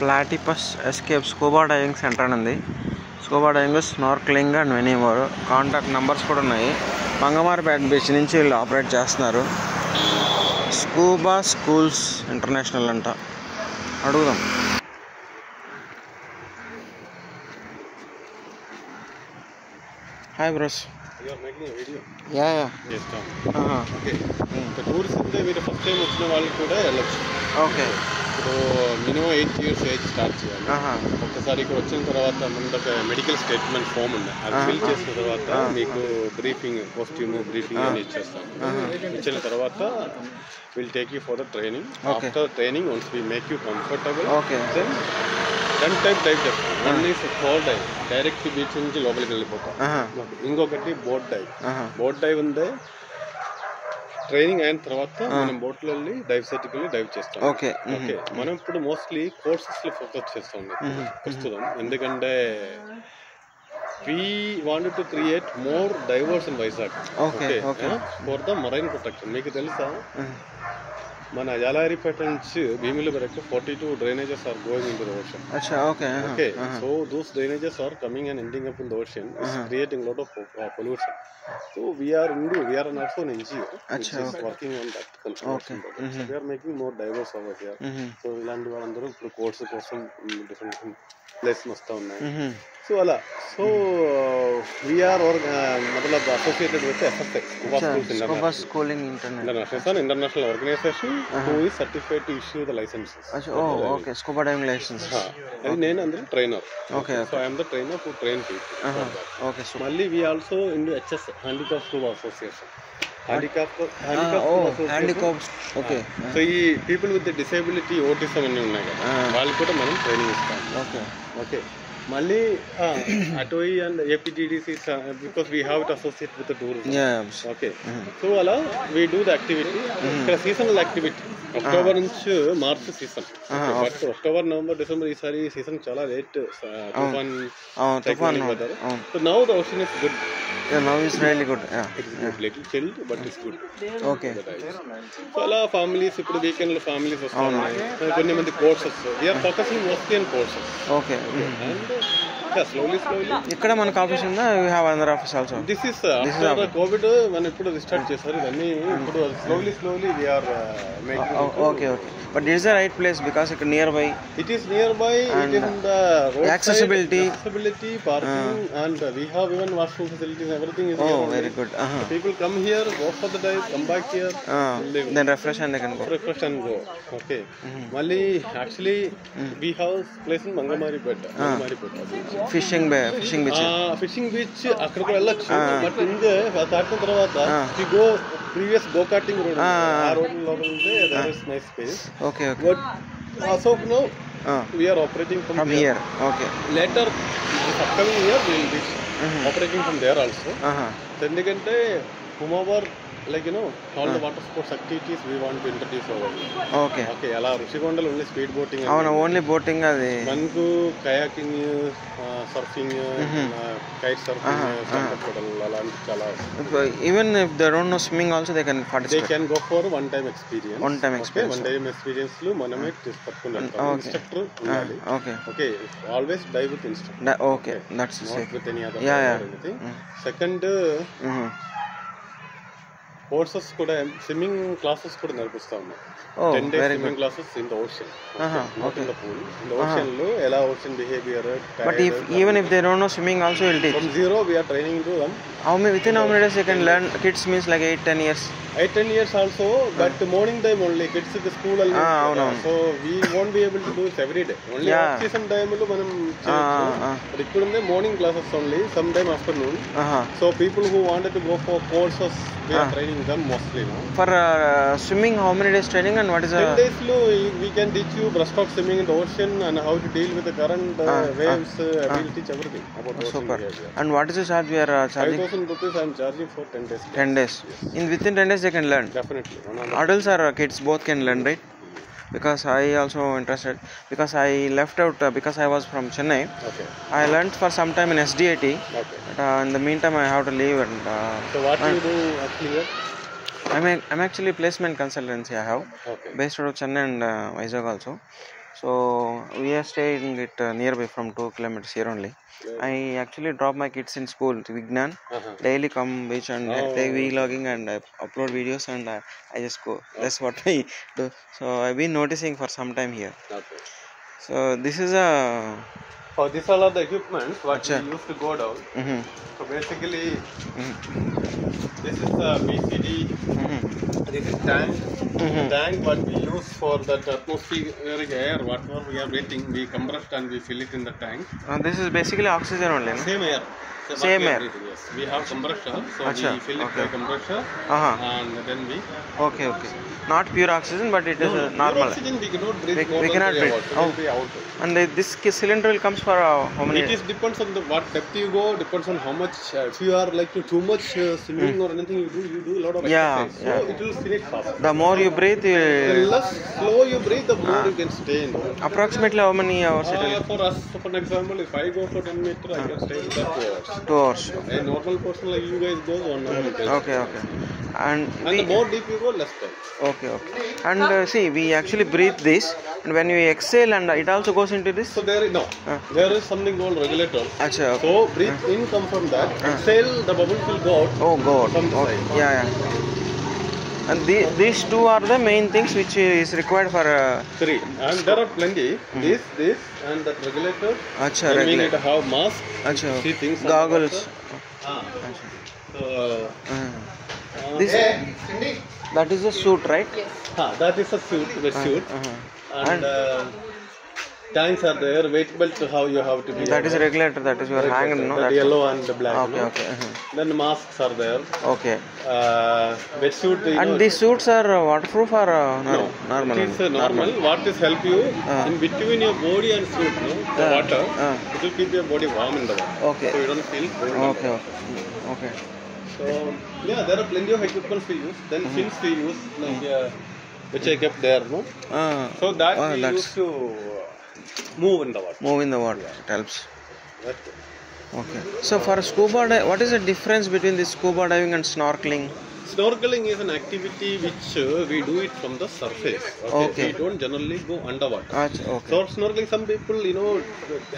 Platypus Escape Scuba Diving Center ఉంది. Scuba diving, snorkelling and many more. Contact numbers కూడా ఉన్నాయి. Mangamaripeta beach నుంచి వీళ్ళు ఆపరేట్ చేస్తున్నారు. స్కూబా స్కూల్స్ ఇంటర్నేషనల్ అంట. అడుగుదాం. Hi bros. You are making a video? Yeah. Yes, Tom. Okay. The tourists ఉంటే మీరు ఫస్ట్ టైం వచ్చిన వాళ్ళు కూడా వెళ్ళచ్చు. ఓకే. ఇప్పుడు మినిమం 8 years ఏజ్ స్టార్ట్ చేయాలి. ఒకసారి ఇక్కడ వచ్చిన తర్వాత మనకు ఒక మెడికల్ స్టేట్మెంట్ ఫామ్ ఉంది. అది ఫిల్ చేసిన తర్వాత మీకు బ్రీఫింగ్, కాస్ట్యూమ్ బ్రీఫింగ్ అని ఇచ్చేస్తాం. ఇచ్చిన తర్వాత will take you for the training. After training once we make you comfortable, then type చేస్తాం. One is shore dive, direct beach నుంచి లోపలికి వెళ్ళిపోతాం. ఇంకొకటి బోట్ డైవ్. బోట్ డైవ్ ఉంది. ట్రైనింగ్ అయిన తర్వాత మనం బోట్లో వెళ్ళి డైవ్ సెట్కి వెళ్ళి డైవ్ చేస్తాం. ఓకే. మనం ఇప్పుడు మోస్ట్లీ కోర్సెస్ లో ఫోకస్ చేస్తాం ప్రస్తుతం. ఎందుకంటే we wanted to create more divers in Vizag. Okay. For the marine protection. మీకు తెలుసా మన యాలారిపేట నుంచి భీమిలి వరకు 42 drainages are going into the ocean. Okay. So those drainages are coming and ending up in the ocean. It's creating a lot of pollution. So we are also an NGO which is working on that pollution. So we are making more divers over here. So ఇలాంటి వాళ్ళందరూ ఇప్పుడు course కోసం different place వస్తూ ఉన్నాయి. So అలా we're మతలబ్ associated with FSI, Scuba Schooling International, international organization who is certified to issue the licenses. Okay. Scuba diving license. అది నేను అందులో trainer. So I'm the trainer to train people. Okay. మళ్ళీ we also in HS handicraft scuba association. Okay. So ఈ people with disability, autism అన్నీ ఉన్నాయి కదా, వాళ్ళకి కూడా మనం ట్రైనింగ్ ఇస్తాం. ఓకే. మళ్ళీ అటోయి and APTDC because we have it associate with tourism. Okay. So అలా వీ డూ ద యాక్టివిటీ. ఇక్కడ సీజనల్ యాక్టివిటీ అక్టోబర్ నుంచి March season. But October, November, December ఈసారి సీజన్ చాలా లేట్. తుఫాన్ weather. So now the ocean is good. Now it's really good. It's good. Little chilled, but it's good. Okay. So అలా families ఇప్పుడు weekend లో families వస్తున్నాయి. కొన్ని మంది courses. We are focusing mostly on courses. Okay. And slowly. ఇక్కడ మనకు office ఉందా? We have another office also. This is after COVID మనం ఇప్పుడు రిస్టార్ట్ చేశారు ఇవన్నీ. ఇప్పుడు slowly we are making. Okay. But it is the right place because it's nearby. It is nearby. It is in the roadside. Accessibility, parking, and we have even washroom facilities. Everything is here. Very good. So people come here, go for the dive, come back here, then refresh and they can go. Okay. Mali, actually, we have place in Mangamaripeta. Fishing beach. Fishing beach. అక్కడికి వెళ్ళొచ్చు. But in the దాటిన తర్వాత we go previous go-karting road. ఆ road లోపల ఉంటే there is nice space. Okay. But as of now, we are operating from here. Okay. Later, this upcoming year, we will be operating from there also. ఎందుకంటే whomever, like all the water sports activities we want to introduce over here. Okay. అలా రుషికొండలో only speed boating. Only boating. అది మనకు kayaking, surfing, kite surfing అలాంటి చాలా. Even if they don't know swimming also they can participate. They can go for one time experience. One time experience లో మనమే పట్టుకుంటాం. Instructor ఉండాలి. Okay. Always dive with instructor. Okay. That's not with any other. Yeah. Second, courses కూడా swimming classes కూడా నేర్పిస్తా ఉన్నాం. 10 days swimming classes in the ocean. Not in the pool. In the ocean లో ఎలా ocean behavior. But even if they don't know swimming also will teach. From zero we are training to them. Within how many days they can learn? Kids means like 8-10 years. 8-10 years also, but morning time only. Kids at the school alone. So we won't be able to do it every day. Only off season time lo manam cheyachchu. But ikkudunde morning classes only, sometime afternoon. So people who wanted to go for courses, we are training them mostly. For swimming, how many days training and what is 10 days lo we can teach you breaststroke swimming in the ocean and how to deal with the current, waves. I will teach everything about ocean behavior. And what is the charge we are charging? 5,000 rupees I am charging for 10 days. 10 days. Yes. Within 10 days they can learn. Definitely. Adults or kids both can learn, right? Because I also interested because I left out because I was from Chennai. Okay. I learned for some time in SDIT. Okay. But in the meantime I have to leave and. So what do you do actually here? I'm actually placement consultancy I have. Okay. Based out of Chennai and Vizag also. So we are staying it nearby from 2 kilometers here only. I actually drop my kids in school to Vignan. Daily come beach and take vlogging and upload videos and I just go. That's what I do. So I've been noticing for some time here. Okay. So this is a. Oh, these all are the equipments what Acha. we used to go down. Mhm. So basically, Mhm. this is the BCD. Mhm. This is tank. Mhm. Tank what we use for that atmospheric air, whatever we are waiting, we compress and we fill it in the tank. This is basically oxygen only. No? Same air. So Same what we are air. breathing, yes. We have compressor, so Acha, we fill it okay. by compressor and then we. Okay, okay. Not pure oxygen, but it is No, normal. pure oxygen we cannot breathe We more than cannot 3 breathe. hours. It Oh. will be out. And this cylinder will comes for how many? It is depends on the what depth you go, depends on how much. If you are like too much swimming or anything, you do a lot of Yeah, exercise. yeah. So it will finish fast. The more you breathe, The less slow you breathe, the more you can stay in. approximately how many hours it will? For us, for example, if I go for 10 meters, I can stay in that 2 hours. 2 hours. A normal person like you guys goes 1 hour. You can Okay, okay. And And the more deep you go, less time. okay, okay. And see, we actually breathe this, and when we exhale, and it also goes into this. So there is there is something called regulator. Acha, okay. So breathe in, come from that. Exhale, the bubbles will go out. Oh God. From the Okay. side. Yeah, yeah. And these two are the main things which is required for. 3. And there are plenty. This, and that regulator. Acha, Then we need regular. to have mask. Acha, See okay. things on the Goggles. water. Acha. So, This that is a suit, right? that is a suit, the suit. And tanks are there. Weight belt, how you have to be. That is a regulator. That is your hanged, no? That That's yellow and the black. okay, no? okay. Then masks are there. Okay. Wetsuit. And these suits are waterproof or normal? It is normal. What is help you in between your body and suit, no? The water. It will keep your body warm in the water. Okay. So you don't feel cold. Okay, okay. Okay. So yeah, there are plenty of equipments we use. Then fins we use, like which I kept there, no? So that we that's used to move in the water. move in the water. It helps. That's good. Okay. So for scuba what is the difference between the scuba diving and snorkeling? Snorkeling is an activity which we do it from the surface. Okay. We don't generally go underwater. Okay. So snorkeling, some people,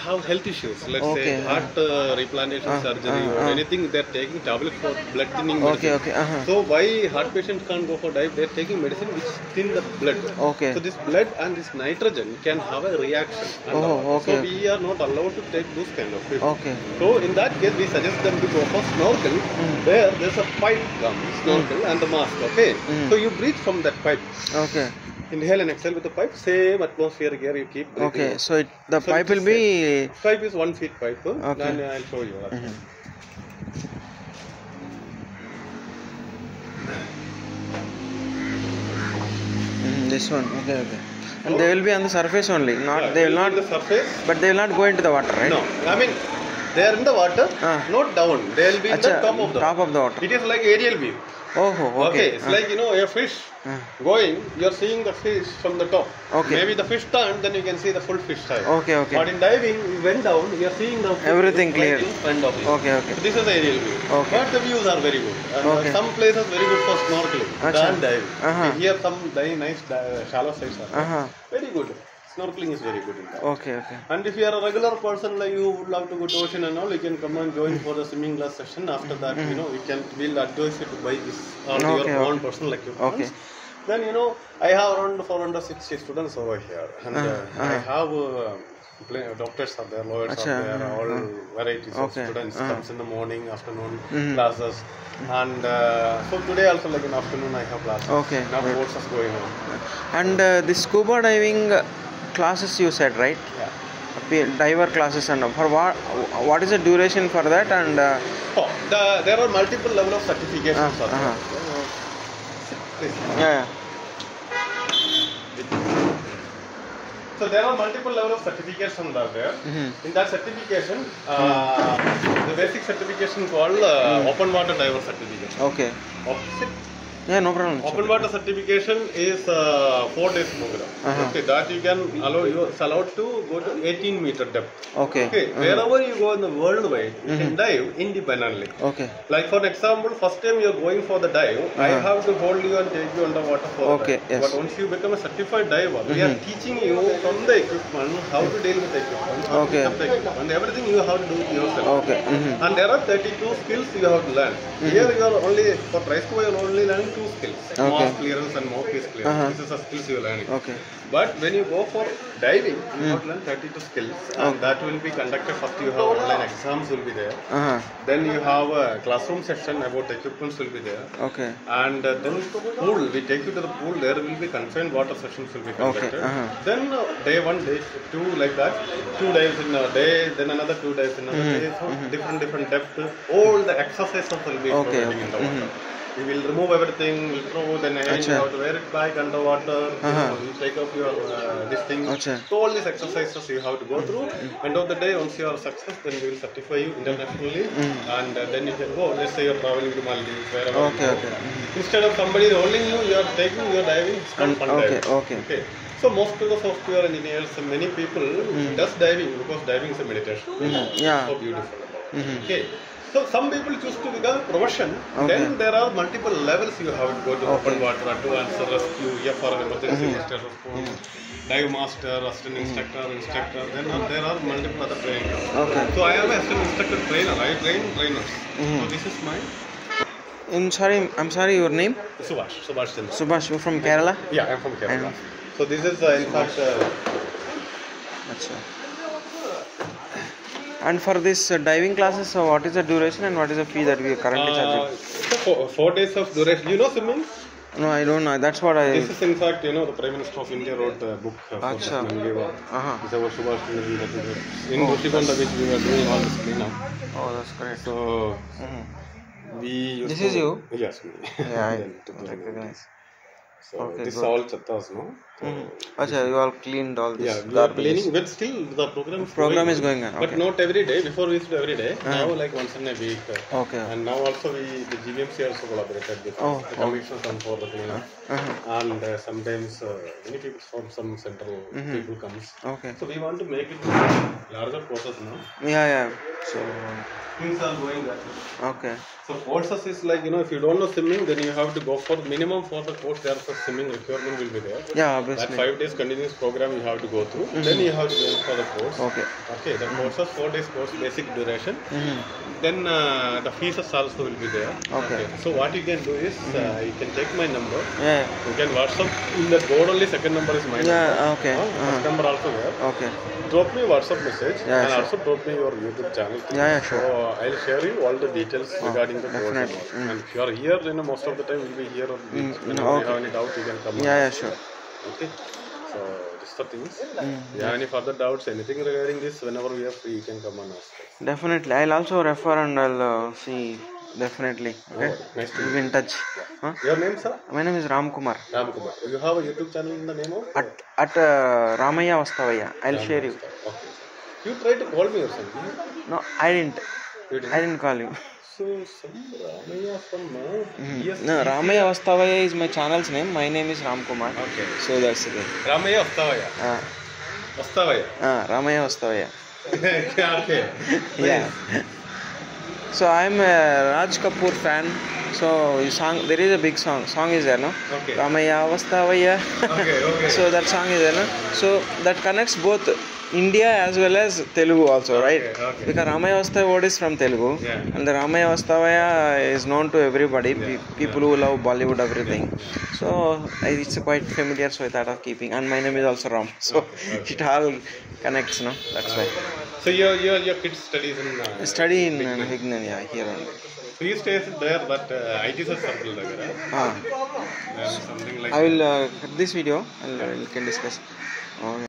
have health issues. Let's say heart replantation surgery or anything. They're taking tablets for blood thinning medicine. Okay. So why heart patients can't go for dive? They're taking medicine which thin the blood. Okay. So this blood and this nitrogen can have a reaction. Okay. So we are not allowed to take those kind of people. Okay. So in that case, we suggest them to go for snorkel. There's a pipe comes, snorkel and the mask. Okay. So you breathe from that pipe. Okay. Inhale and exhale with the pipe. Same atmospheric air you keep breathing. Okay. out. So the So pipe it will is be. Pipe is 1 feet pipe. Okay. And I'll show you. This one. Okay. And they will be on the surface only. Not they will not. On the surface. But they will not go into the water, right? No. I mean, they are in the water, not down. They will be in the top of the water. It is like aerial view. Oh, okay. It's like a fish going. You're seeing the fish from the top. Okay. Maybe the fish turned, then you can see the full fish side. Okay. But in diving, we went down. You're seeing the fish Everything right clear. in front of you. Okay. So this is aerial view. Okay. But the views are very good. And some places very good for snorkeling than diving. Here some very nice shallow sites are very good. Snorkeling is very good in that. Okay. And if you are a regular person like you would love to go to ocean and all, you can come and join for the swimming class session. After that, we'll advise you to buy this or your own personal equipment. Okay. Then I have around 460 students over here, and I have doctors are there, lawyers are there, all varieties of students comes in the morning, afternoon classes, and so today also like in afternoon I have classes. Okay. Now courses going on. And the scuba diving classes you said, right? Yeah. Diver classes and for what is the duration for that and there are multiple level of certifications. Yeah. So there are multiple level of certifications are there. In that certification, the basic certification called open water diver certification. Okay. Yeah, no problem. Open water certification is 4 days program. Okay, that you can allow, you are allowed to go to 18-meter depth. Okay. Okay, wherever you go in the worldwide, you can dive independently. Okay. Like for example, first time you are going for the dive, I have to hold you and take you underwater for the Okay, dive. yes. But once you become a certified diver, we are teaching you from the equipment how to deal with the equipment, how to Okay. pick up the equipment, and everything you have to do yourself. Okay. And there are 32 skills you have to learn. Here you are only, for Trisco you are only learning 2 skills. Okay. Mass clearance and mouthpiece clearance. This is the skills you are learning. Okay. But when you go for diving, you have to learn 32 skills. And that will be conducted. First you have online exams will be there. Then you have a classroom session about the equipments will be there. Okay. And then pool, we take you to the pool, there will be confined water sessions will be conducted. Then day 1, day 2, like that, 2 dives in a day, then another 2 dives in another day, so different depth, all the exercises will be providing in the water. You will remove everything, will throw, then again you have to wear it back underwater, you take up your this thing. So all these exercises you have to go through. End of the day, once you are success, then we will certify you internationally, and then you can go. Let's say you are traveling to Maldives, wherever. Okay. you go. Instead of somebody rolling you, you are taking, you are diving. It's called fun diving. Okay. So most of the software engineers, many people does diving because diving is a meditation. Yeah. So beautiful. Okay. So some people choose to become a profession. Then there are multiple levels you have to go to open water, advanced rescue, EFR, emergency first aid response, dive master, assistant instructor. Then there are multiple other trainers. Okay. So I am an assistant instructor trainer. I train trainers. So this is my I'm sorry, your name? Subhash Chandra. Subhash, you from Kerala? Yeah, I'm from Kerala. So this is in fact. Achha. And for this diving classes, so what is the duration and what is the fee that we are currently charging? 4 days of duration. You know swimming? No, I don't know. That's what I. This is in fact, the Prime Minister of India wrote a book for Achha. this Mangawa. It's our Subhash Chandra. In Rutikonda, which we were doing all this cleanup. Oh, that's great. So we used This to, is you? Yes, me. Yeah, I Then to recognize. So Okay, this good. all chattas, no? Achha, you all cleaned all this Yeah, we are garbage. cleaning, but still the program is going on. But Okay. not every day. Before we used to do every day. Now like once in a week. Okay. And now also the GVMC also collaborated with the commission come for the cleanup. And sometimes many people from some central people comes. Okay. So we want to make it larger process now. Yeah. So, Things are going that way. okay. So courses is like, if you don't know swimming, then you have to go for minimum for the course there for swimming requirement will be there. Yeah, That obviously. 5 days continuous program you have to go through. Then you have to go for the course. Okay. Okay, the course is 4 days course, basic duration. Then the fees also will be there. Okay. So what you can do is, you can take my number. Yeah. You can WhatsApp. In the board only second number is my number. Yeah, okay. First number also there. Okay. Drop me WhatsApp message Yeah, and sure. also drop me your YouTube channel. Yeah, sure. So I'll share you all the details regarding the course. definitely. And if you are here, most of the time we'll be here on the beach. Whenever you have any doubt, you can come. Yeah, sure. Okay. So these are things. You have any further doubts, anything regarding this? Whenever we are free, you can come and ask us. Definitely. I'll also refer and I'll see. Definitely. Okay. Nice to We'll be in touch. Huh? Your name, sir? My name is Ram Kumar. Ram Kumar. You have a YouTube channel in the name of? At Ramaya Vastavaya. I'll share you. Okay. You tried to call me or something? No, I didn't. You didn't? I didn't call you. So some Ramaya from yes. No, Ramaya Vastavaya is my channel's name. My name is Ram Kumar. Okay. So that's it. Ramaya Vastavaya. Vastavaya. Ramaya Vastavaya. Okay. Yeah. So I'm a Raj Kapoor fan. So there is a big song. Song is there, no? Okay. Ramaya Vastavaya. Okay. So that song is there, no? So that connects both India as well as Telugu also, right? Okay. Because Ramaya Vastavaya word is from Telugu, Yeah. and the Ramaya Vastavaya is known to everybody. People who love Bollywood, everything. So it's quite familiar. So I thought of keeping. And my name is also Ram. So it all connects, no? That's why. So your kids studies in Study in Hignan, yeah, here only. So you stay there, that IT circle there. Something like I will cut this video and we can discuss. Okay.